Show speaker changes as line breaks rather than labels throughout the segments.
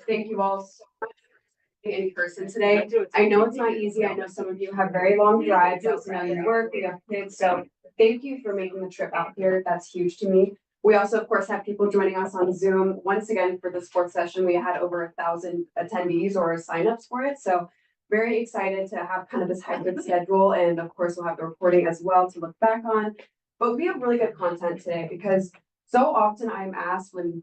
Thank you all so much for being in person today. I know it's not easy. I know some of you have very long drives. I also know you work, you have kids. So thank you for making the trip out here. That's huge to me. We also, of course, have people joining us on Zoom. Once again, for the sports session, we had over 1,000 attendees or signups for it. So very excited to have kind of this hybrid schedule. And of course, we'll have the recording as well to look back on. But we have really good content today because so often I'm asked when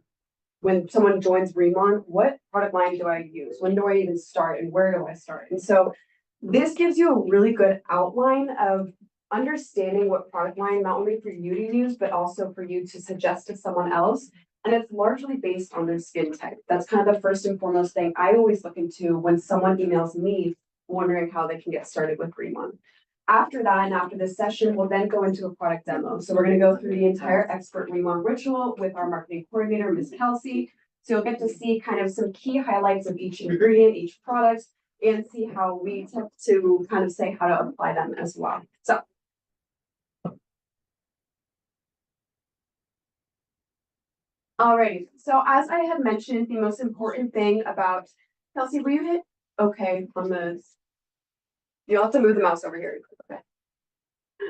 someone joins RIMAN, what product line do I use? When do I even start and where do I start? And so this gives you a really good outline of understanding what product line, not only for you to use, but also for you to suggest to someone else. And it's largely based on their skin type. That's kind of the first and foremost thing I always look into when someone emails me wondering how they can get started with RIMAN. After that, and after this session, we'll then go into a product demo. So we're going to go through the entire expert RIMAN ritual with our marketing coordinator, Ms. Kelsey. So you'll get to see kind of some key highlights of each ingredient, each product, and see how we tend to kind of say how to apply them as well. So. Alrighty, so as I had mentioned, the most important thing about, Kelsey, will you hit okay on the, you'll have to move the mouse over here. Okay.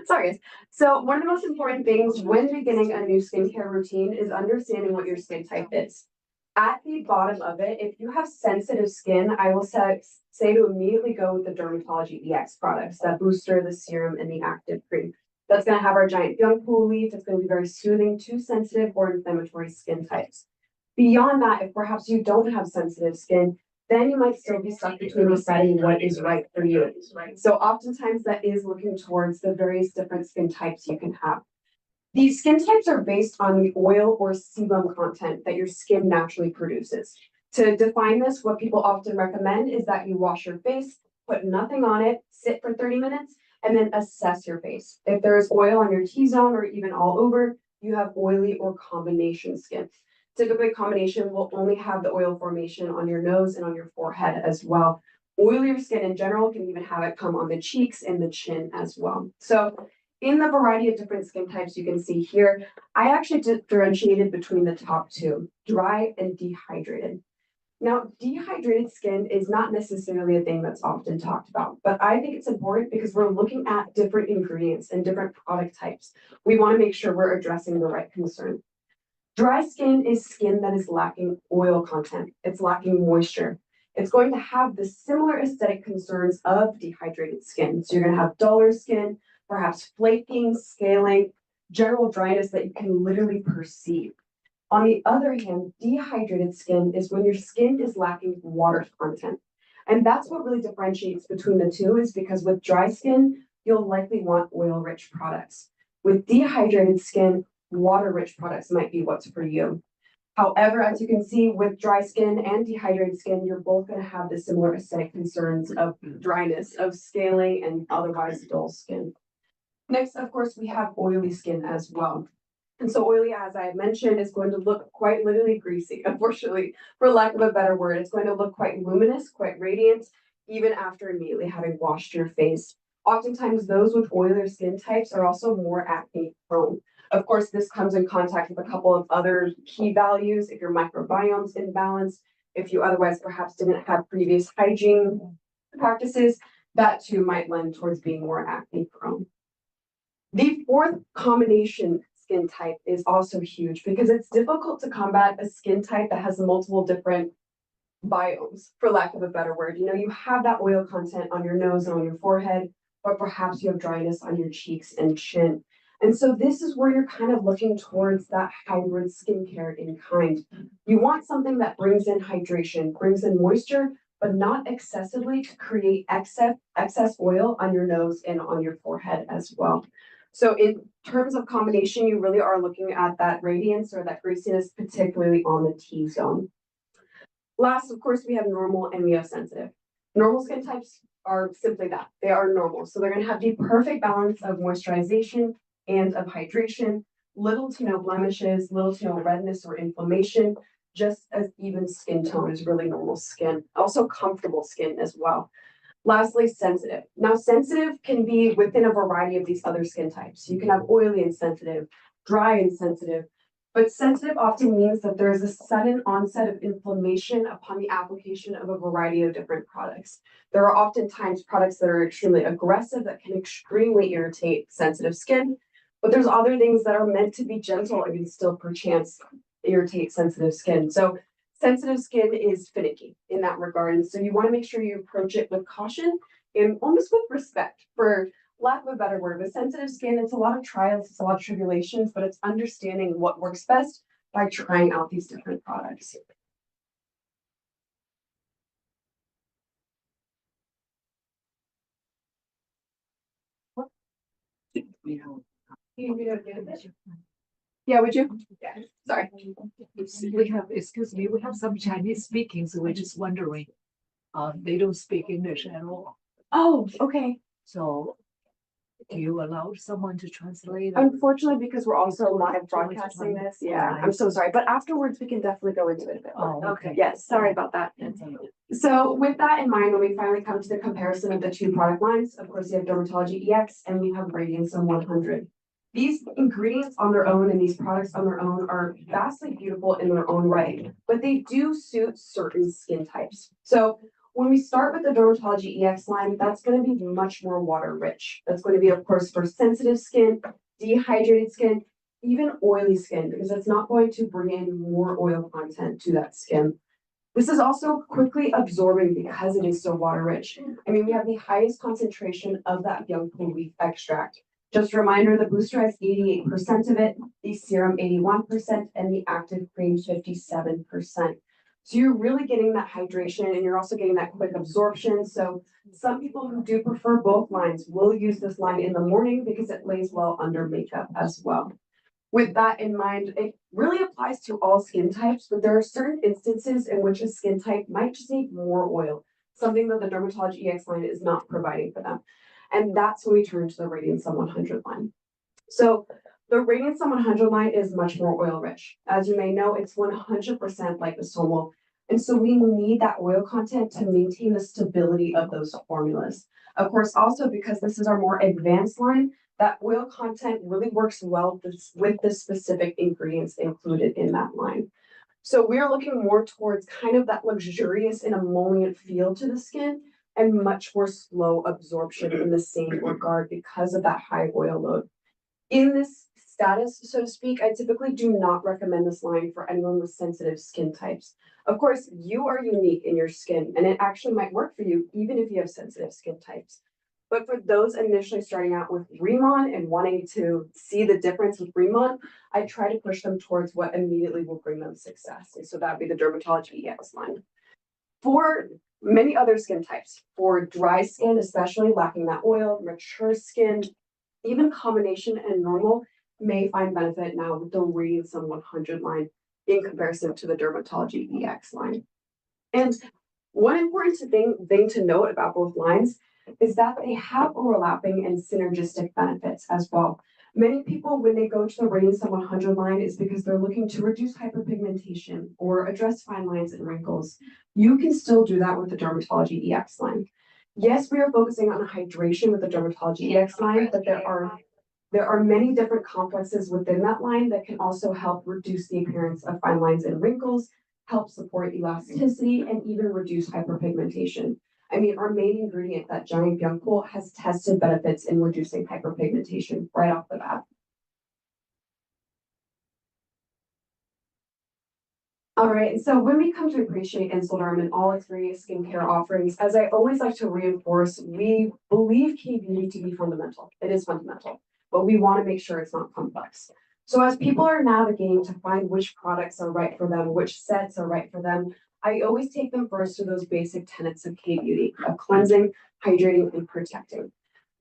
Sorry, guys. So one of the most important things when beginning a new skincare routine is understanding what your skin type is. At the bottom of it, if you have sensitive skin, I will say to immediately go with the Dermatology EX products, that booster, the serum, and the active cream. That's going to have our giant young pool leaf. It's going to be very soothing to sensitive or inflammatory skin types. Beyond that, if perhaps you don't have sensitive skin, then you might still be stuck between deciding what is right for you. So oftentimes that is looking towards the various different skin types you can have. These skin types are based on the oil or sebum content that your skin naturally produces. To define this, what people often recommend is that you wash your face, put nothing on it, sit for 30 minutes, and then assess your face. If there is oil on your T-zone or even all over, you have oily or combination skin. Typically, combination will only have the oil formation on your nose and on your forehead as well. Oilier skin in general can even have it come on the cheeks and the chin as well. So in the variety of different skin types you can see here, I actually differentiated between the top two, dry and dehydrated. Now, dehydrated skin is not necessarily a thing that's often talked about, but I think it's important because we're looking at different ingredients and different product types. We want to make sure we're addressing the right concern. Dry skin is skin that is lacking oil content. It's lacking moisture. It's going to have the similar aesthetic concerns of dehydrated skin. So you're going to have duller skin, perhaps flaking, scaling, general dryness that you can literally perceive. On the other hand, dehydrated skin is when your skin is lacking water content. And that's what really differentiates between the two, is because with dry skin, you'll likely want oil-rich products. With dehydrated skin, water-rich products might be what's for you. However, as you can see, with dry skin and dehydrated skin, you're both going to have the similar aesthetic concerns of dryness, of scaling, and otherwise dull skin. Next, of course, we have oily skin as well. And so oily, as I mentioned, is going to look quite literally greasy, unfortunately, for lack of a better word. It's going to look quite luminous, quite radiant, even after immediately having washed your face. Oftentimes, those with oilier skin types are also more acne prone. Of course, this comes in contact with a couple of other key values. If your microbiome's imbalanced, if you otherwise perhaps didn't have previous hygiene practices, that too might lend towards being more acne prone. The fourth combination skin type is also huge because it's difficult to combat a skin type that has multiple different biomes, for lack of a better word. You know, you have that oil content on your nose and on your forehead, but perhaps you have dryness on your cheeks and chin. And so this is where you're kind of looking towards that hybrid skincare in kind. You want something that brings in hydration, brings in moisture, but not excessively to create excess oil on your nose and on your forehead as well. So in terms of combination, you really are looking at that radiance or that greasiness, particularly on the T-zone. Last, of course, we have normal and we have sensitive. Normal skin types are simply that. They are normal. So they're going to have the perfect balance of moisturization and of hydration, little to no blemishes, little to no redness or inflammation, just as even skin tone is really normal skin. Also comfortable skin as well. Lastly, sensitive. Now, sensitive can be within a variety of these other skin types. You can have oily and sensitive, dry and sensitive, But sensitive often means that there is a sudden onset of inflammation upon the application of a variety of different products. There are oftentimes products that are extremely aggressive that can extremely irritate sensitive skin, but there's other things that are meant to be gentle and can still perchance irritate sensitive skin. So sensitive skin is finicky in that regard. And so you want to make sure you approach it with caution and almost with respect. For lack of a better word, with sensitive skin, it's a lot of trials, it's a lot of tribulations, but it's understanding what works best by trying out these different products. Yeah, would you? Yeah, sorry.
Excuse me, we have some Chinese speaking, so we're just wondering. They don't speak English at all.
Oh, okay.
So do you allow someone to translate?
Unfortunately, because we're also live broadcasting this, yeah, I'm so sorry. But afterwards, we can definitely go into it a bit more.
Oh, okay.
Yes, sorry about that. So with that in mind, when we finally come to the comparison of the two product lines, of course, you have Dermatology EX and we have Radiansome100. These ingredients on their own and these products on their own are vastly beautiful in their own right, but they do suit certain skin types. So when we start with the Dermatology EX line, that's going to be much more water rich. That's going to be, of course, for sensitive skin, dehydrated skin, even oily skin, because it's not going to bring in more oil content to that skin. This is also quickly absorbing because it is so water rich. I mean, we have the highest concentration of that young pea leaf extract. Just a reminder, the booster has 88% of it, the serum 81%, and the active cream 57%. So you're really getting that hydration and you're also getting that quick absorption. So some people who do prefer both lines will use this line in the morning because it lays well under makeup as well. With that in mind, it really applies to all skin types, but there are certain instances in which a skin type might just need more oil, something that the Dermatology EX line is not providing for them. And that's when we turn to the Radiansome100 line. So the Radiansome100 line is much more oil rich. As you may know, it's 100% liposomal. And so we need that oil content to maintain the stability of those formulas. Of course, also because this is our more advanced line, that oil content really works well with the specific ingredients included in that line. So we're looking more towards kind of that luxurious and emollient feel to the skin and much more slow absorption in the same regard because of that high oil load. In this status, so to speak, I typically do not recommend this line for anyone with sensitive skin types. Of course, you are unique in your skin and it actually might work for you even if you have sensitive skin types. But for those initially starting out with RIMAN and wanting to see the difference with RIMAN, I try to push them towards what immediately will bring them success. And so that would be the Dermatology EX line. For many other skin types, for dry skin, especially lacking that oil, mature skin, even combination and normal may find benefit now with the Radiansome100 line in comparison to the Dermatology EX line. And one important thing to note about both lines is that they have overlapping and synergistic benefits as well. Many people, when they go to the Radiansome100 line, is because they're looking to reduce hyperpigmentation or address fine lines and wrinkles. You can still do that with the Dermatology EX line. Yes, we are focusing on hydration with the Dermatology EX line, but there are many different complexes within that line that can also help reduce the appearance of fine lines and wrinkles, help support elasticity, and even reduce hyperpigmentation. I mean, our main ingredient, that giant young pool, has tested benefits in reducing hyperpigmentation right off the bat. All right, so when we come to appreciate Derm and all its various skincare offerings, as I always like to reinforce, we believe K-beauty to be fundamental. It is fundamental, but we want to make sure it's not complex. So as people are navigating to find which products are right for them, which sets are right for them, I always take them first to those basic tenets of K-beauty, of cleansing, hydrating, and protecting.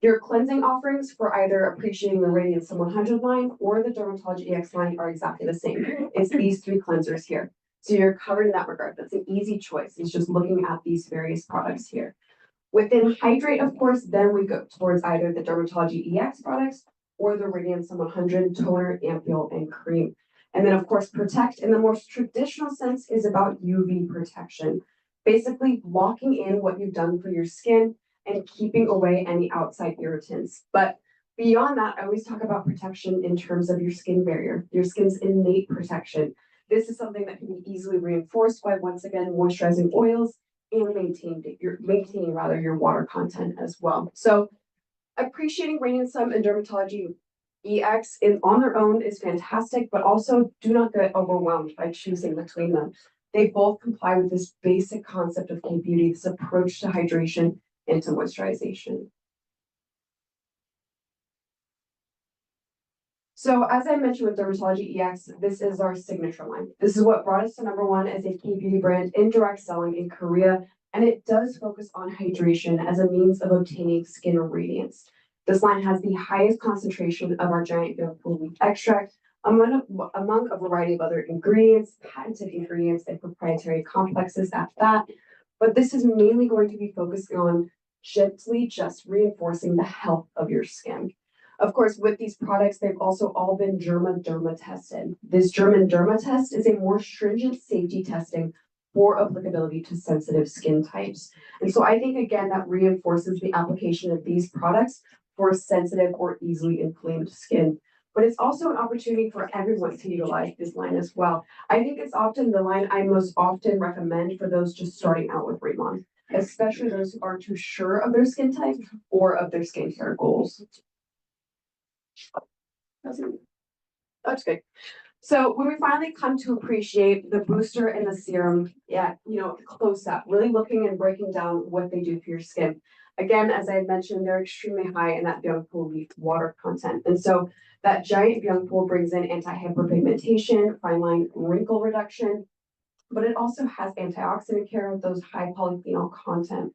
Your cleansing offerings for either appreciating the Radiansome100 line or the Dermatology EX line are exactly the same. It's these three cleansers here. So you're covered in that regard. That's an easy choice. It's just looking at these various products here. Within hydrate, of course, then we go towards either the Dermatology EX products or the Radiansome100 toner, ampule, and cream. And then, of course, protect in the most traditional sense is about UV protection. Basically, locking in what you've done for your skin and keeping away any outside irritants. But Beyond that, I always talk about protection in terms of your skin barrier, your skin's innate protection. This is something that can be easily reinforced by, once again, moisturizing oils and maintaining rather your water content as well. So appreciating Radiansome and Dermatology EX on their own is fantastic, but also do not get overwhelmed by choosing between them. They both comply with this basic concept of K-beauty, this approach to hydration and to moisturization. So as I mentioned with Dermatology EX, this is our signature line. This is what brought us to #1 as a K-beauty brand in direct selling in Korea, and it does focus on hydration as a means of obtaining skin radiance. This line has the highest concentration of our giant bamboo leaf extract among a variety of other ingredients, patented ingredients, and proprietary complexes at that. But this is mainly going to be focused on gently just reinforcing the health of your skin. Of course, with these products, they've also all been German Derma tested. This German Derma test is a more stringent safety testing for applicability to sensitive skin types. And so I think, again, that reinforces the application of these products for sensitive or easily inflamed skin. But it's also an opportunity for everyone to utilize this line as well. I think it's often the line I most often recommend for those just starting out with RIMAN, especially those who aren't too sure of their skin type or of their skincare goals. That's good. So when we finally come to appreciate the booster and the serum, close up, really looking and breaking down what they do for your skin. Again, as I mentioned, they're extremely high in that Byungpool leaf water content. And so that giant Byungpool brings in anti-hyperpigmentation, fine line wrinkle reduction, but it also has antioxidant care with those high polyphenol content.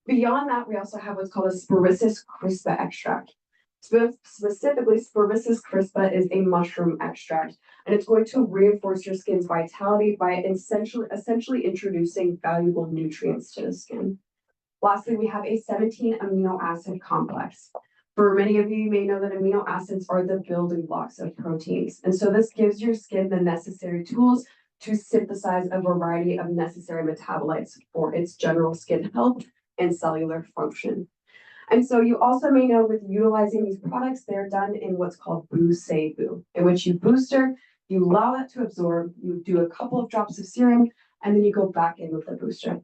Beyond that, we also have what's called a Spiraceous crispa extract. Specifically, Spiraceous crispa is a mushroom extract, and it's going to reinforce your skin's vitality by essentially introducing valuable nutrients to the skin. Lastly, we have a 17 amino acid complex. For many of you, you may know that amino acids are the building blocks of proteins, and so this gives your skin the necessary tools to synthesize a variety of necessary metabolites for its general skin health and cellular function. And so you also may know with utilizing these products, they're done in what's called boo-say-boo, in which you booster, you allow that to absorb, you do a couple of drops of serum, and then you go back in with the booster.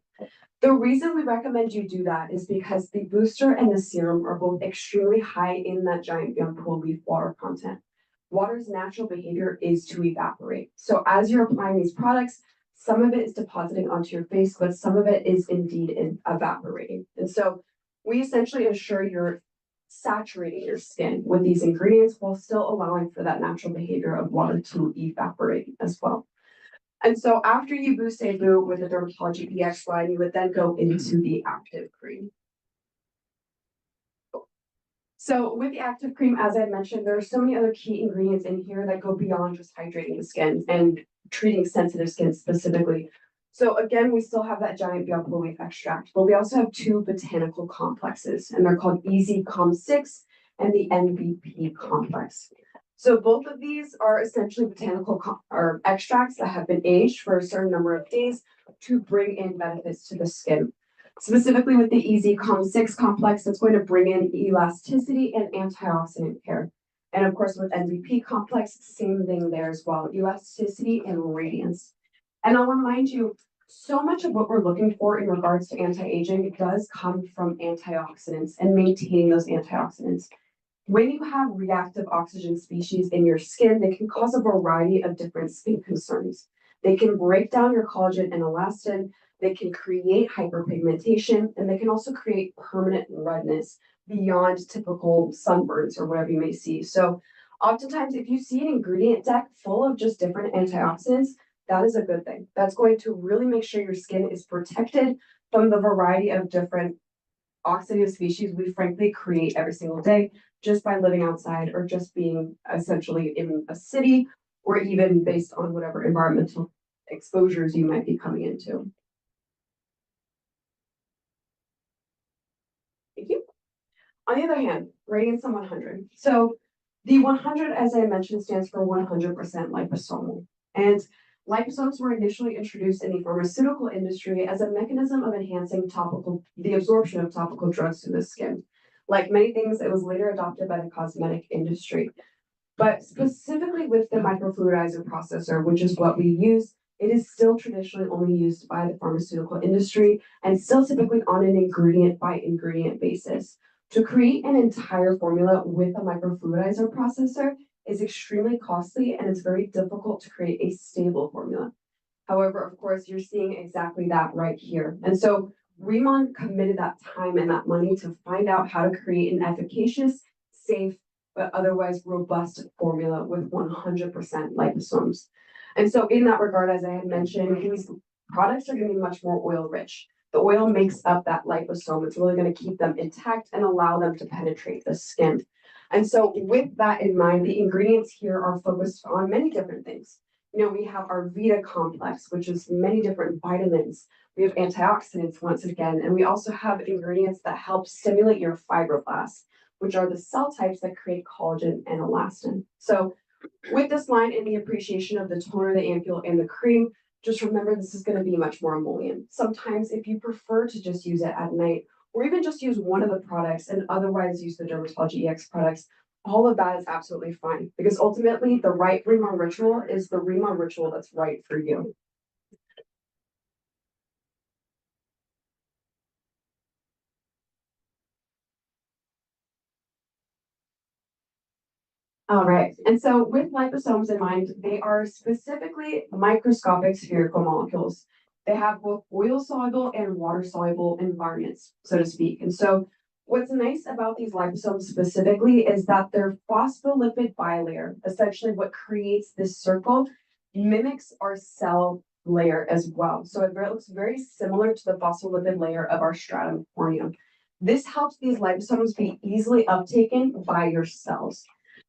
The reason we recommend you do that is because the booster and the serum are both extremely high in that giant Byungpool leaf water content. Water's natural behavior is to evaporate. So as you're applying these products, some of it is depositing onto your face, but some of it is indeed evaporating. And so we essentially ensure you're saturating your skin with these ingredients while still allowing for that natural behavior of water to evaporate as well. And so after you boo-say-boo with the Dermatology EX line, you would then go into the active cream. So with the active cream, as I mentioned, there are so many other key ingredients in here that go beyond just hydrating the skin and treating sensitive skin specifically. So again, we still have that giant Byungpool leaf extract, but we also have two botanical complexes, and they're called EZ-COM6 and the NBP complex. So both of these are essentially botanical extracts that have been aged for a certain number of days to bring in benefits to the skin. Specifically with the EZ-COM6 complex, that's going to bring in elasticity and antioxidant care. And of course, with NBP complex, same thing there as well, elasticity and radiance. And I'll remind you, so much of what we're looking for in regards to anti-aging does come from antioxidants and maintaining those antioxidants. When you have reactive oxygen species in your skin, they can cause a variety of different skin concerns. They can break down your collagen and elastin, they can create hyperpigmentation, and they can also create permanent redness beyond typical sunburns or whatever you may see. So oftentimes, if you see an ingredient deck full of just different antioxidants, that is a good thing. That's going to really make sure your skin is protected from the variety of different oxidative species we frankly create every single day just by living outside or just being essentially in a city or even based on whatever environmental exposures you might be coming into. Thank you. On the other hand, Radiansome100. So the 100, as I mentioned, stands for 100% liposomal. And liposomes were initially introduced in the pharmaceutical industry as a mechanism of enhancing the absorption of topical drugs to the skin. Like many things, it was later adopted by the cosmetic industry. But specifically with the microfluidizer processor, which is what we use, it is still traditionally only used by the pharmaceutical industry and still typically on an ingredient by ingredient basis. To create an entire formula with a microfluidizer processor is extremely costly and it's very difficult to create a stable formula. However, of course, you're seeing exactly that right here. And so RIMAN committed that time and that money to find out how to create an efficacious, safe, but otherwise robust formula with 100% liposomes. And so in that regard, as I had mentioned, these products are going to be much more oil rich. The oil makes up that liposome. It's really going to keep them intact and allow them to penetrate the skin. And so with that in mind, the ingredients here are focused on many different things. You know, we have our Vita complex, which is many different vitamins. We have antioxidants once again, and we also have ingredients that help stimulate your fibroblasts, which are the cell types that create collagen and elastin. So with this line in the appreciation of the toner, the ampule, and the cream, just remember this is going to be much more emollient. Sometimes if you prefer to just use it at night, or even just use one of the products and otherwise use the Dermatology EX products, all of that is absolutely fine because ultimately the right RIMAN ritual is the RIMAN ritual that's right for you. All right, and so with liposomes in mind, they are specifically microscopic spherical molecules. They have both oil-soluble and water-soluble environments, so to speak. And so what's nice about these liposomes specifically is that their phospholipid bilayer, essentially what creates this circle, mimics our cell layer as well. So it looks very similar to the phospholipid layer of our stratum corneum. This helps these liposomes be easily uptaken by your cells.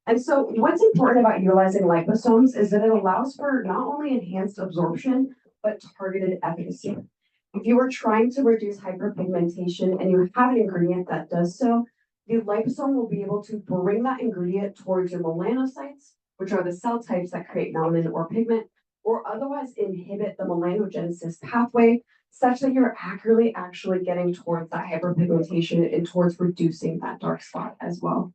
And so what's important about utilizing liposomes is that it allows for not only enhanced absorption, but targeted efficacy. If you are trying to reduce hyperpigmentation and you have an ingredient that does so, the liposome will be able to bring that ingredient towards your melanocytes, which are the cell types that create melanin or pigment, or otherwise inhibit the melanogenesis pathway such that you're accurately actually getting towards that hyperpigmentation and towards reducing that dark spot as well.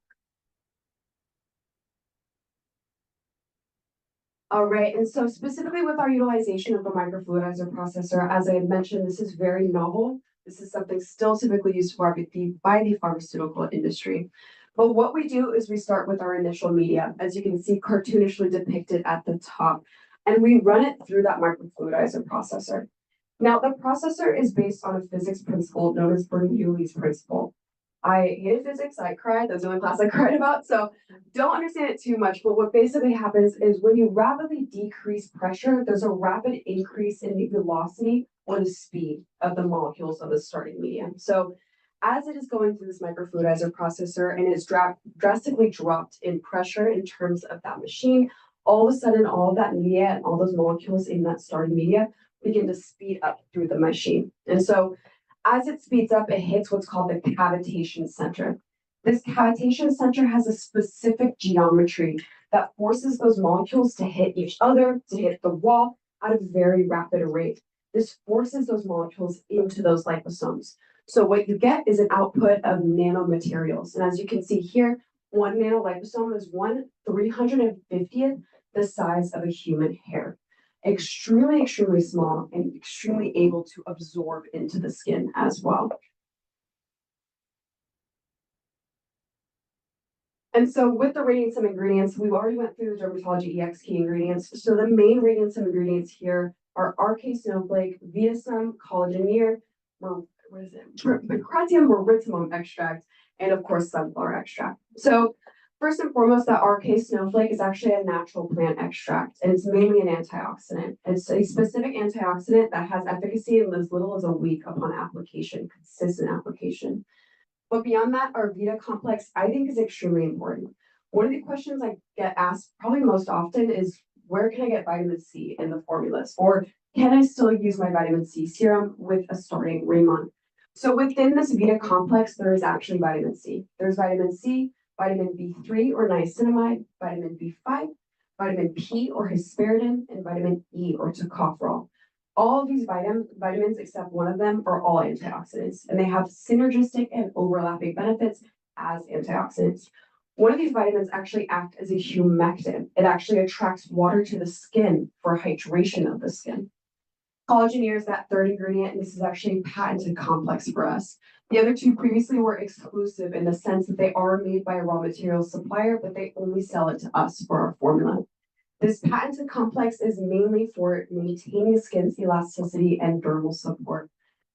All right, and so specifically with our utilization of the microfluidizer processor, as I had mentioned, this is very novel. This is something still typically used by the pharmaceutical industry. But what we do is we start with our initial media, as you can see cartoonishly depicted at the top, and we run it through that microfluidizer processor. Now, the processor is based on a physics principle known as Bernoulli's principle. I hated physics, I cried, that's the only class I cried about, so don't understand it too much, but what basically happens is when you rapidly decrease pressure, there's a rapid increase in the velocity or the speed of the molecules of the starting medium. So as it is going through this microfluidizer processor and it's drastically dropped in pressure in terms of that machine, all of a sudden all of that media and all those molecules in that starting media begin to speed up through the machine. And so as it speeds up, it hits what's called the cavitation center. This cavitation center has a specific geometry that forces those molecules to hit each other, to hit the wall at a very rapid rate. This forces those molecules into those liposomes. So what you get is an output of nanomaterials. And as you can see here, one nanoliposome is 1/350th the size of a human hair. Extremely, extremely small and extremely able to absorb into the skin as well. And so with the Radiansome ingredients, we've already went through the Dermatology EX key ingredients. So the main Radiansome ingredients here are RK Snowflake, Vitasome, Collagenere, Macratium veritable extract, and of course sunflower extract. So first and foremost, that RK Snowflake is actually a natural plant extract, and it's mainly an antioxidant. It's a specific antioxidant that has efficacy in as little as a week upon application, consistent application. But beyond that, our Vita complex, I think, is extremely important. One of the questions I get asked probably most often is, where can I get vitamin C in the formulas? Or can I still use my vitamin C serum with a starting RIMAN? So within this Vita complex, there is actually vitamin C. There's vitamin C, vitamin B3 or niacinamide, vitamin B5, vitamin P or hesperidin, and vitamin E or tocopherol. All of these vitamins, except one of them, are all antioxidants, and they have synergistic and overlapping benefits as antioxidants. One of these vitamins actually act as a humectant. It actually attracts water to the skin for hydration of the skin. Collagenere is that third ingredient, and this is actually a patented complex for us. The other two previously were exclusive in the sense that they are made by a raw materials supplier, but they only sell it to us for our formula. This patented complex is mainly for maintaining skin's elasticity and dermal support.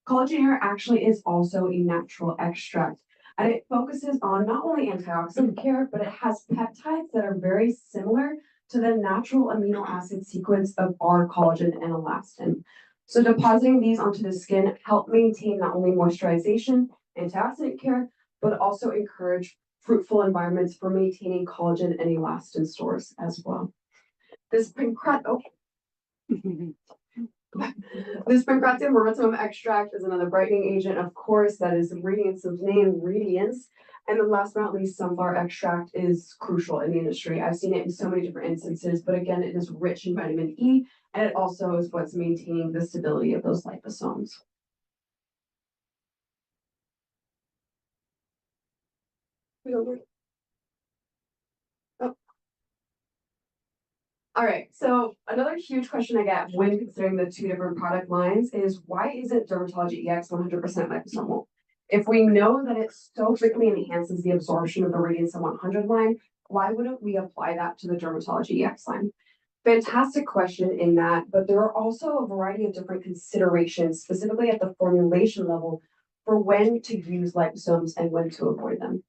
Collagenere actually is also a natural extract, and it focuses on not only antioxidant care, but it has peptides that are very similar to the natural amino acid sequence of our collagen and elastin. So depositing these onto the skin help maintain not only moisturization, antioxidant care, but also encourage fruitful environments for maintaining collagen and elastin stores as well. This This pancreatic erythema extract is another brightening agent, of course, that is Radiansome's name, Radiance. And then last but not least, sunflower extract is crucial in the industry. I've seen it in so many different instances, but again, it is rich in vitamin E, and it also is what's maintaining the stability of those liposomes. All right, so another huge question I get when considering the two different product lines is why isn't Dermatology EX 100% liposomal? If we know that it so greatly enhances the absorption of the Radiansome 100 line, why wouldn't we apply that to the Dermatology EX line? Fantastic question in that, but there are also a variety of different considerations, specifically at the formulation level, for when to use liposomes and when to avoid them.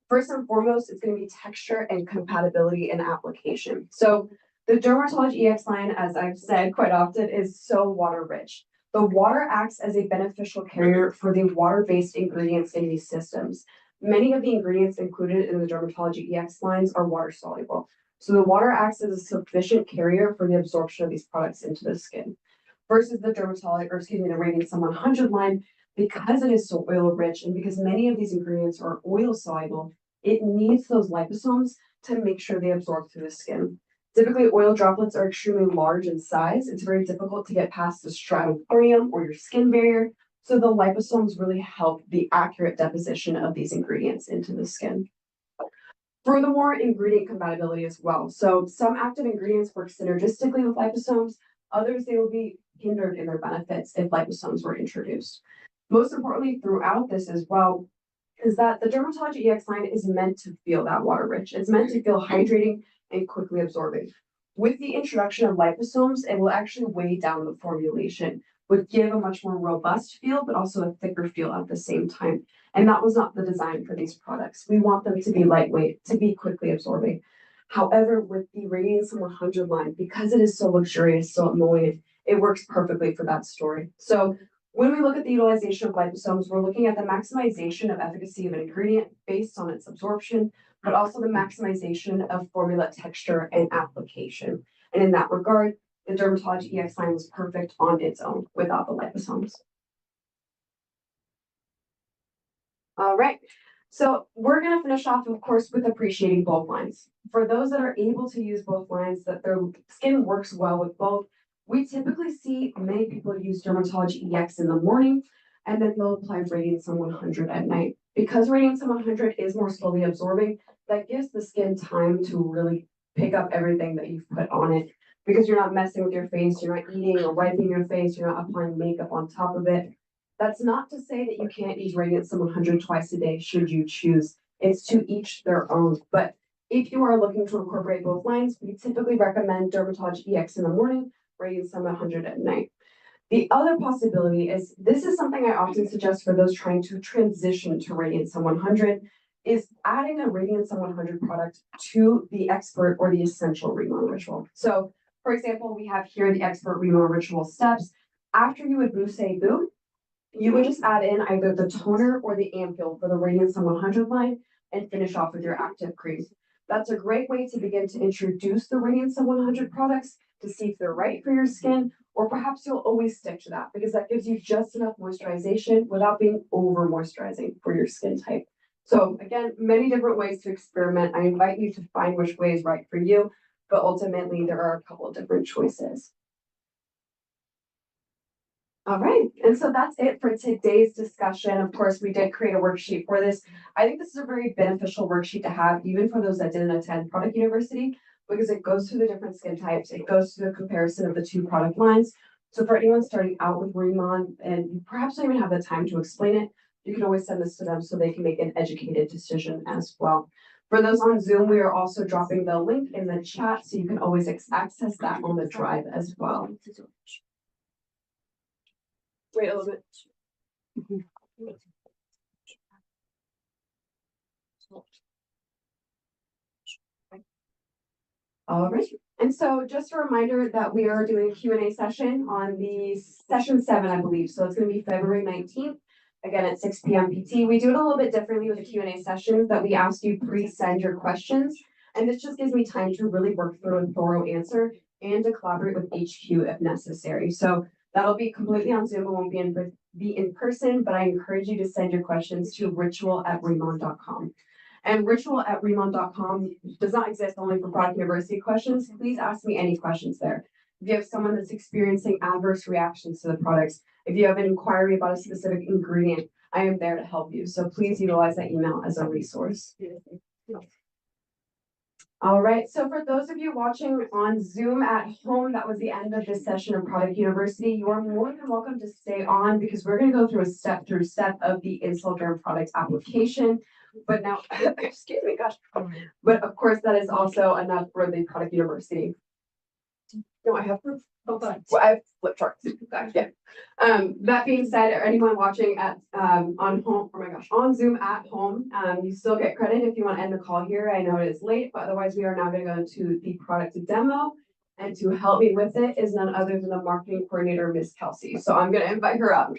First and foremost, it's going to be texture and compatibility and application. So the Dermatology EX line, as I've said quite often, is so water rich. The water acts as a beneficial carrier for the water-based ingredients in these systems. Many of the ingredients included in the Dermatology EX lines are water soluble. So the water acts as a sufficient carrier for the absorption of these products into the skin. Versus the the Radiansome 100 line, because it is so oil rich and because many of these ingredients are oil soluble, it needs those liposomes to make sure they absorb through the skin. Typically, oil droplets are extremely large in size. It's very difficult to get past the stratum corneum or your skin barrier. So the liposomes really help the accurate deposition of these ingredients into the skin. Furthermore, ingredient compatibility as well. So some active ingredients work synergistically with liposomes. Others, they will be hindered in their benefits if liposomes were introduced. Most importantly, throughout this as well, is that the Dermatology EX line is meant to feel that water rich. It's meant to feel hydrating and quickly absorbing. With the introduction of liposomes, it will actually weigh down the formulation, would give a much more robust feel, but also a thicker feel at the same time. And that was not the design for these products. We want them to be lightweight, to be quickly absorbing. However, with the Radiansome 100 line, because it is so luxurious, so emollient, it works perfectly for that story. So when we look at the utilization of liposomes, we're looking at the maximization of efficacy of an ingredient based on its absorption, but also the maximization of formula texture and application. And in that regard, the Dermatology EX line was perfect on its own without the liposomes. All right, so we're going to finish off, of course, with appreciating both lines. For those that are able to use both lines, that their skin works well with both, we typically see many people use Dermatology EX in the morning, and then they'll apply Radiansome 100 at night. Because Radiansome 100 is more slowly absorbing, that gives the skin time to really pick up everything that you've put on it. Because you're not messing with your face, you're not eating or wiping your face, you're not applying makeup on top of it. That's not to say that you can't use Radiansome 100 twice a day should you choose. It's to each their own. But if you are looking to incorporate both lines, we typically recommend Dermatology EX in the morning, Radiansome 100 at night. The other possibility is, this is something I often suggest for those trying to transition to Radiansome 100, is adding a Radiansome 100 product to the expert or the essential RIMAN ritual. So, for example, we have here the expert RIMAN ritual steps. After you would boo, you would just add in either the toner or the ampule for the Radiansome 100 line and finish off with your active cream. That's a great way to begin to introduce the Radiansome 100 products to see if they're right for your skin, or perhaps you'll always stick to that because that gives you just enough moisturization without being over moisturizing for your skin type. So again, many different ways to experiment. I invite you to find which way is right for you, but ultimately there are a couple of different choices. All right, and so that's it for today's discussion. Of course, we did create a worksheet for this. I think this is a very beneficial worksheet to have, even for those that didn't attend Product University, because it goes through the different skin types. It goes through the comparison of the two product lines. So for anyone starting out with RIMAN and you perhaps don't even have the time to explain it, you can always send this to them so they can make an educated decision as well. For those on Zoom, we are also dropping the link in the chat, so you can always access that on the drive as well. Wait a little bit. All right, and so just a reminder that we are doing a Q&A session on the session 7, I believe. So it's going to be February 19th, again at 6 p.m. PT. We do it a little bit differently with the Q&A sessions that we ask you pre-send your questions. And this just gives me time to really work through a thorough answer and to collaborate with HQ if necessary. So that'll be completely on Zoom. It won't be in person, but I encourage you to send your questions to ritual@riman.com. And ritual@riman.com does not exist only for Product University questions. Please ask me any questions there. If you have someone that's experiencing adverse reactions to the products, if you have an inquiry about a specific ingredient, I am there to help you. So please utilize that email as a resource. All right, so for those of you watching on Zoom at home, that was the end of this session of Product University. You are more than welcome to stay on because we're going to go through a step of the Install Derm product application. But now, excuse me, gosh. But of course, that is also enough for the Product University. No, I have proof. Well, I have flip charts. Yeah. That being said, anyone watching at on home, oh my gosh, on Zoom at home, you still get credit if you want to end the call here. I know it is late, but otherwise we are now going to go into the product demo. And to help me with it is none other than the marketing coordinator, Miss Kelsey. So I'm going to invite her up.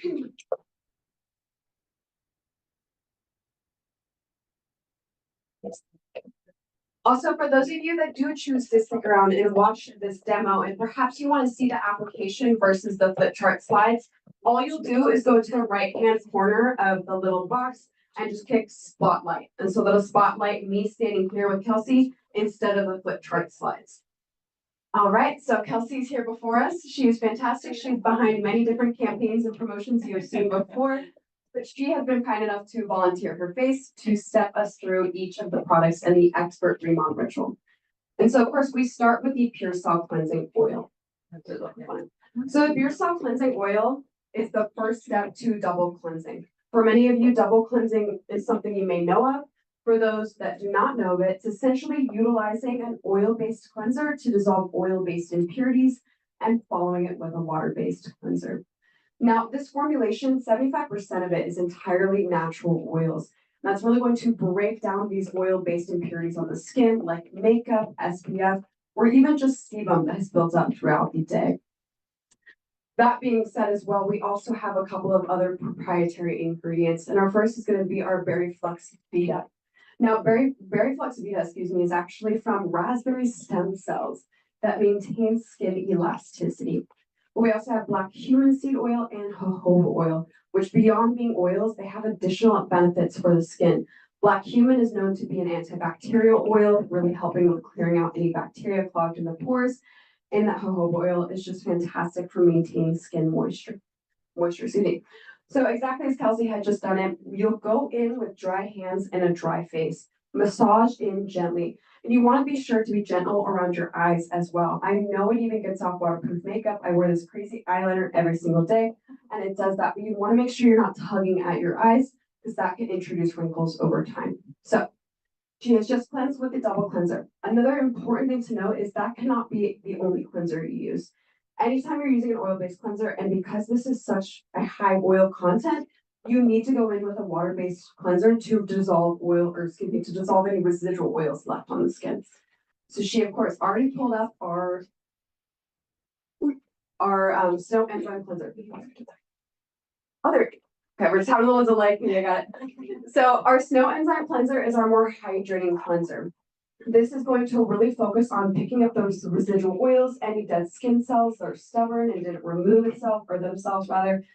Also, for those of you that do choose to stick around and watch this demo, and perhaps you want to see the application versus the flip chart slides, all you'll do is go to the right-hand corner of the little box and just click Spotlight. And so that'll spotlight me standing here with Kelsey instead of the flip chart slides. All right, so Kelsey's here before us. She is fantastic. She's behind many different campaigns and promotions you have seen before. But she has been kind enough to volunteer her face to step us through each of the products and the expert RIMAN ritual. And so, of course, we start with the Pure Cell Cleansing Oil. So the Pure Cell Cleansing Oil is the first step to double cleansing. For many of you, double cleansing is something you may know of. For those that do not know it, it's essentially utilizing an oil-based cleanser to dissolve oil-based impurities and following it with a water-based cleanser. Now, this formulation, 75% of it is entirely natural oils. That's really going to break down these oil-based impurities on the skin, like makeup, SPF, or even just sebum that has built up throughout the day. That being said as well, we also have a couple of other proprietary ingredients, and our first is going to be our Berry Flux Vita. Now, Berry Flux Vita, is actually from raspberry stem cells that maintain skin elasticity. We also have black cumin seed oil and jojoba oil, which beyond being oils, they have additional benefits for the skin. Black cumin is known to be an antibacterial oil, really helping with clearing out any bacteria clogged in the pores. And that jojoba oil is just fantastic for maintaining skin moisture. So exactly as Kelsey had just done it, you'll go in with dry hands and a dry face. Massage in gently. And you want to be sure to be gentle around your eyes as well. I know it even gets off waterproof makeup. I wear this crazy eyeliner every single day, and it does that. But you want to make sure you're not tugging at your eyes because that can introduce wrinkles over time. So she has just cleansed with the double cleanser. Another important thing to note is that cannot be the only cleanser you use. Anytime you're using an oil-based cleanser, and because this is such a high oil content, you need to go in with a water-based cleanser to dissolve oil, or excuse me, to dissolve any residual oils left on the skin. So she, of course, already pulled up our snow enzyme cleanser. Oh, there we go. Okay, we're just having a little delay. I got it. So our snow enzyme cleanser is our more hydrating cleanser. This is going to really focus on picking up those residual oils, any dead skin cells that are stubborn and didn't remove itself or themselves rather.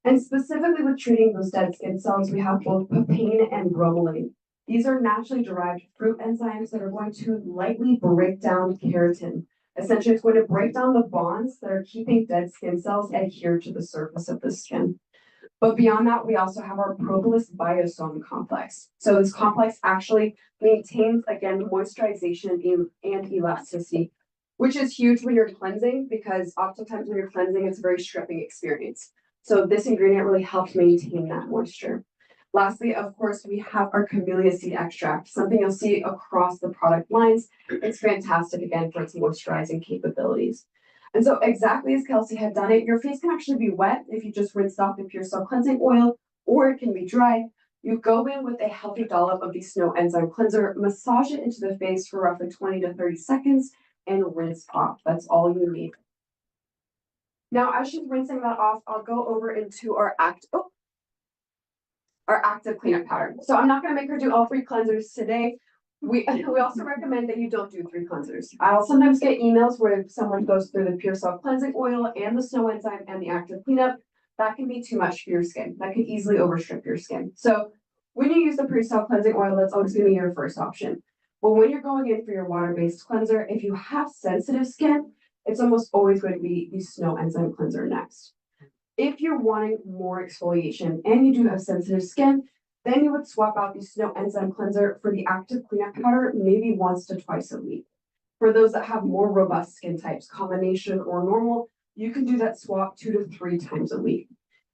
And specifically with treating those dead skin cells, we have both papain and bromelain. These are naturally derived fruit enzymes that are going to lightly break down keratin. Essentially, it's going to break down the bonds that are keeping dead skin cells adhered to the surface of the skin. But beyond that, we also have our propolis biosome complex. So this complex actually maintains, again, moisturization and elasticity, which is huge when you're cleansing because oftentimes when you're cleansing, it's a very stripping experience. So this ingredient really helps maintain that moisture. Lastly, of course, we have our camellia seed extract, something you'll see across the product lines. It's fantastic, again, for its moisturizing capabilities. And so exactly as Kelsey had done it, your face can actually be wet if you just rinsed off the Pure Cell Cleansing Oil, or it can be dry. You go in with a healthy dollop of the Snow Enzyme Cleanser, massage it into the face for roughly 20 to 30 seconds, and rinse off. That's all you need. Now, as she's rinsing that off, I'll go over into our active cleanup powder. So I'm not going to make her do all 3 cleansers today. We also recommend that you don't do 3 cleansers. I'll sometimes get emails where someone goes through the Pure Cell Cleansing Oil and the Snow Enzyme and the active cleanup. That can be too much for your skin. That can easily overstrip your skin. So when you use the Pure Cell Cleansing Oil, that's always going to be your first option. But when you're going in for your water-based cleanser, if you have sensitive skin, it's almost always going to be the Snow Enzyme Cleanser next. If you're wanting more exfoliation and you do have sensitive skin, then you would swap out the Snow Enzyme Cleanser for the active cleanup powder maybe once to twice a week. For those that have more robust skin types, combination or normal, you can do that swap 2 to 3 times a week.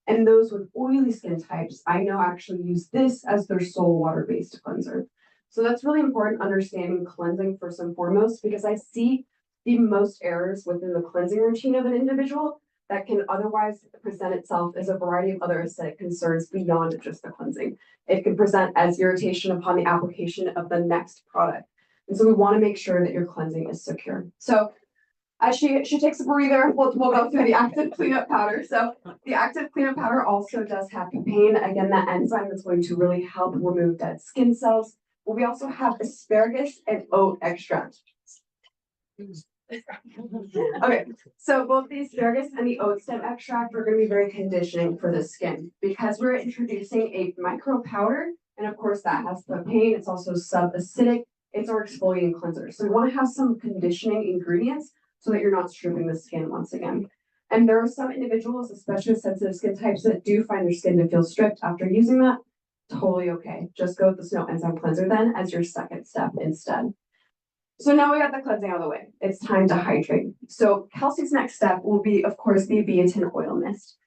And those with oily skin types, I know actually use this as their sole water-based cleanser. So that's really important understanding cleansing first and foremost, because I see the most errors within the cleansing routine of an individual that can otherwise present itself as a variety of other aesthetic concerns beyond just the cleansing. It can present as irritation upon the application of the next product. And so we want to make sure that your cleansing is secure. So as she takes a breather, we'll go through the active cleanup powder. So the active cleanup powder also does have papain, again, that enzyme that's going to really help remove dead skin cells. But we also have asparagus and oat extract. Okay, so both the asparagus and the oat stem extract are going to be very conditioning for the skin because we're introducing a micro powder, and of course that has the pain. It's also sub-acidic. It's our exfoliating cleanser. So we want to have some conditioning ingredients so that you're not stripping the skin once again. And there are some individuals, especially with sensitive skin types, that do find their skin to feel stripped after using that. Totally okay. Just go with the Snow Enzyme Cleanser then as your second step instead. So now we got the cleansing out of the way. It's time to hydrate. So Kelsey's next step will be, of course, the biotin oil mist.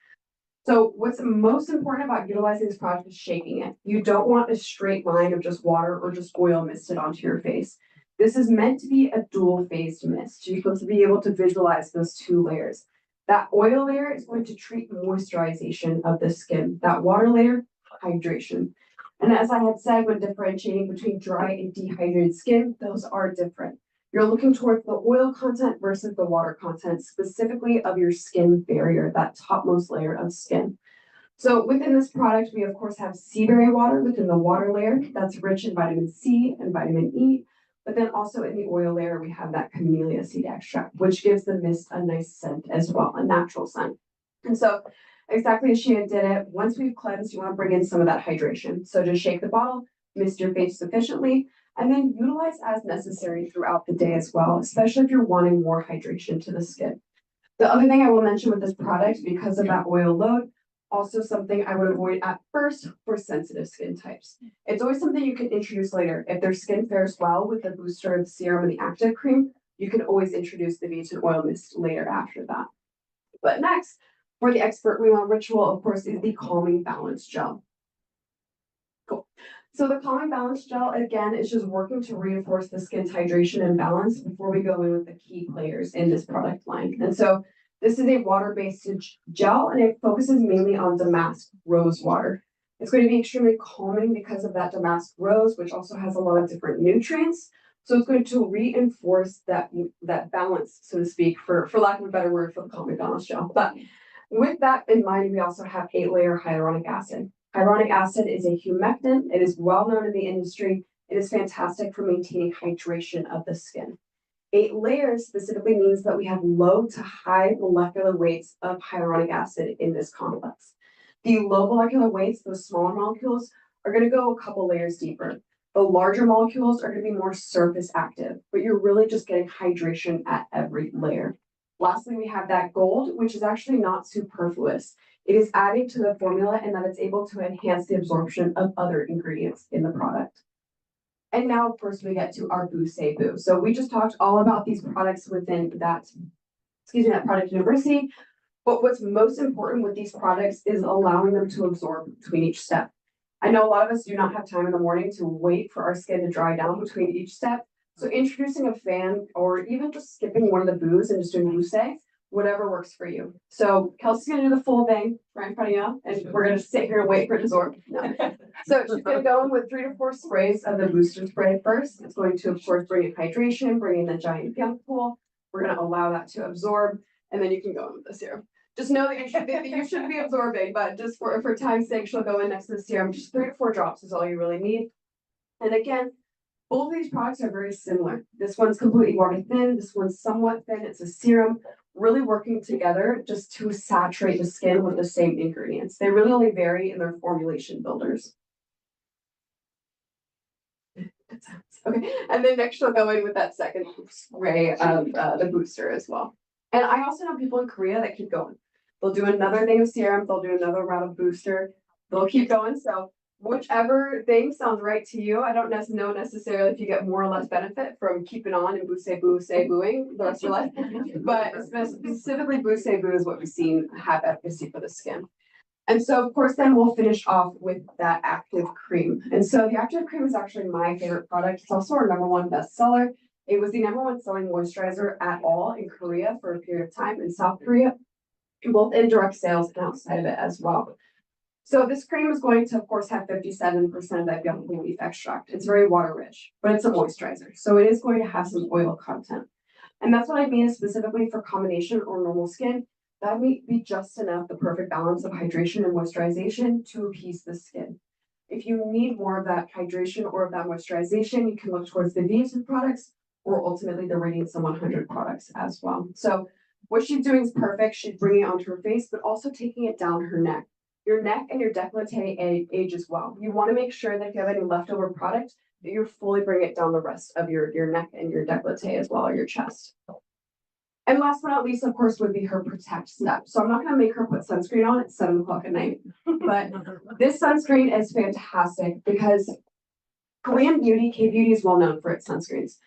So what's most important about utilizing this product is shaking it. You don't want a straight line of just water or just oil misted onto your face. This is meant to be a dual-phased mist. You're supposed to be able to visualize those 2 layers. That oil layer is going to treat moisturization of the skin. That water layer, hydration. And as I had said, when differentiating between dry and dehydrated skin, those are different. You're looking towards the oil content versus the water content, specifically of your skin barrier, that topmost layer of skin. So within this product, we of course have sea berry water within the water layer that's rich in vitamin C and vitamin E. But then also in the oil layer, we have that camellia seed extract, which gives the mist a nice scent as well, a natural scent. And so exactly as she did it, once we've cleansed, you want to bring in some of that hydration. So just shake the bottle, mist your face sufficiently, and then utilize as necessary throughout the day as well, especially if you're wanting more hydration to the skin. The other thing I will mention with this product, because of that oil load, also something I would avoid at first for sensitive skin types. It's always something you can introduce later. If their skin fares well with the booster, the serum, and the active cream, you can always introduce the biotin oil mist later after that. But next, for the expert RIMAN ritual, of course, is the Calming Balance Gel. Cool. So the Calming Balance Gel, again, is just working to reinforce the skin's hydration and balance before we go in with the key players in this product line. And so this is a water-based gel, and it focuses mainly on damask rose water. It's going to be extremely calming because of that damask rose, which also has a lot of different nutrients. So it's going to reinforce that balance, so to speak, for lack of a better word for the Calming Balance Gel. But with that in mind, we also have 8-layer hyaluronic acid. Hyaluronic acid is a humectant. It is well known in the industry. It is fantastic for maintaining hydration of the skin. 8 layers specifically means that we have low to high molecular weights of hyaluronic acid in this complex. The low molecular weights, those smaller molecules, are going to go a couple layers deeper. The larger molecules are going to be more surface active, but you're really just getting hydration at every layer. Lastly, we have that gold, which is actually not superfluous. It is adding to the formula and that it's able to enhance the absorption of other ingredients in the product. And now, of course, we get to our Boo Say Boo. So we just talked all about these products within that, that product university. But what's most important with these products is allowing them to absorb between each step. I know a lot of us do not have time in the morning to wait for our skin to dry down between each step. So introducing a fan or even just skipping one of the boos and just doing Boo Say, whatever works for you. So Kelsey's gonna do the full thing right in front of you, and we're gonna sit here and wait for it to absorb. No. So she's gonna go in with 3 to 4 sprays of the booster spray first. It's going to, of course, bring in hydration, bring in the giant gum pool. We're gonna allow that to absorb, and then you can go in with the serum. Just know that you should be absorbing, but just for time's sake, she'll go in next to the serum. Just 3 to 4 drops is all you really need. And again, both of these products are very similar. This one's completely water thin. This one's somewhat thin. It's a serum, really working together just to saturate the skin with the same ingredients. They really only vary in their formulation builders. Okay, and then next she'll go in with that second spray of the booster as well. And I also know people in Korea that keep going. They'll do another thing of serum, they'll do another round of booster, they'll keep going. So whichever thing sounds right to you. I don't know necessarily if you get more or less benefit from keeping on and boo say booing the rest of your life. But specifically boo say boo is what we've seen have efficacy for the skin. And so of course then we'll finish off with that active cream. And so the active cream is actually my favorite product. It's also our #1 bestseller. It was the #1 selling moisturizer at all in Korea for a period of time, in South Korea, both in direct sales and outside of it as well. So this cream is going to, of course, have 57% of that leaf extract. It's very water rich, but it's a moisturizer. So it is going to have some oil content. And that's what I mean is specifically for combination or normal skin, that may be just enough, the perfect balance of hydration and moisturization to appease the skin. If you need more of that hydration or of that moisturization, you can look towards the Radiansome products or ultimately the Radiansome100 products as well. So what she's doing is perfect. She's bringing it onto her face, but also taking it down her neck. Your neck and your décolleté age as well. You want to make sure that if you have any leftover product, that you're fully bringing it down the rest of your neck and your décolleté as well, or your chest. And last but not least, of course, would be her protect step. So I'm not going to make her put sunscreen on at 7 o'clock at night, but this sunscreen is fantastic because Korean beauty, K-beauty is well known for its sunscreens.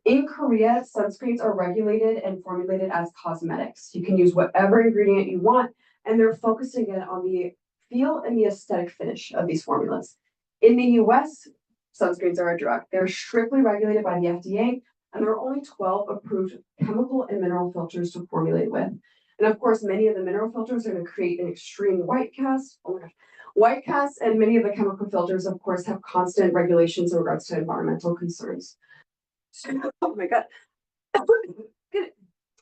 In Korea, sunscreens are regulated and formulated as cosmetics. You can use whatever ingredient you want, and they're focusing in on the feel and the aesthetic finish of these formulas. In the US, sunscreens are a drug. They're strictly regulated by the FDA, and there are only 12 approved chemical and mineral filters to formulate with. And of course, many of the mineral filters are going to create an extreme white cast. Oh my gosh. White cast and many of the chemical filters, of course, have constant regulations in regards to environmental concerns. Oh my God.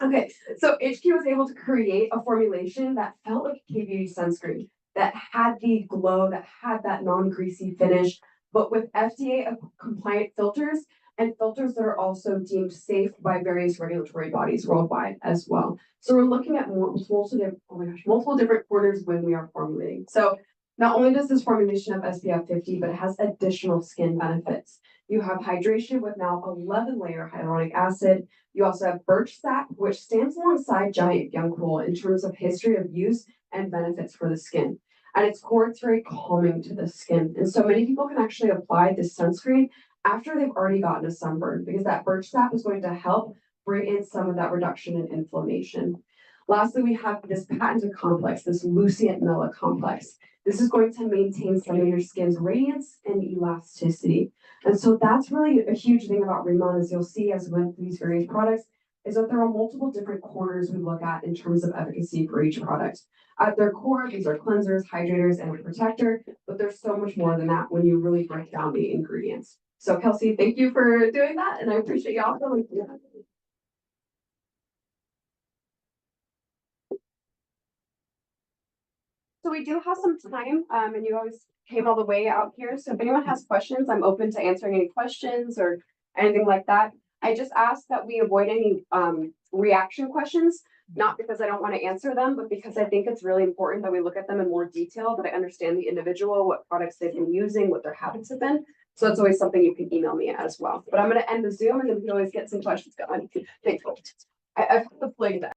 Okay, so HQ was able to create a formulation that felt like a K-beauty sunscreen, that had the glow, that had that non-greasy finish, but with FDA compliant filters and filters that are also deemed safe by various regulatory bodies worldwide as well. So we're looking at multiple different quarters when we are formulating. So not only does this formulation have SPF 50, but it has additional skin benefits. You have hydration with now 11-layer hyaluronic acid. You also have birch sap, which stands alongside giant Youngpool in terms of history of use and benefits for the skin. At its core, it's very calming to the skin. And so many people can actually apply this sunscreen after they've already gotten a sunburn, because that birch sap is going to help bring in some of that reduction in inflammation. Lastly, we have this patented complex, this Lucient Mela complex. This is going to maintain some of your skin's radiance and elasticity. And so that's really a huge thing about RIMAN, as you'll see as we went through these various products, is that there are multiple different corners we look at in terms of efficacy for each product. At their core, these are cleansers, hydrators, and a protector, but there's so much more than that when you really break down the ingredients. So Kelsey, thank you for doing that, and I appreciate y'all coming. So we do have some time, and you always came all the way out here. So if anyone has questions, I'm open to answering any questions or anything like that. I just ask that we avoid any reaction questions, not because I don't want to answer them, but because I think it's really important that we look at them in more detail, that I understand the individual, what products they've been using, what their habits have been. So that's always something you can email me as well. But I'm gonna end the Zoom and then we can always get some questions going. Thanks. I've put the flag back.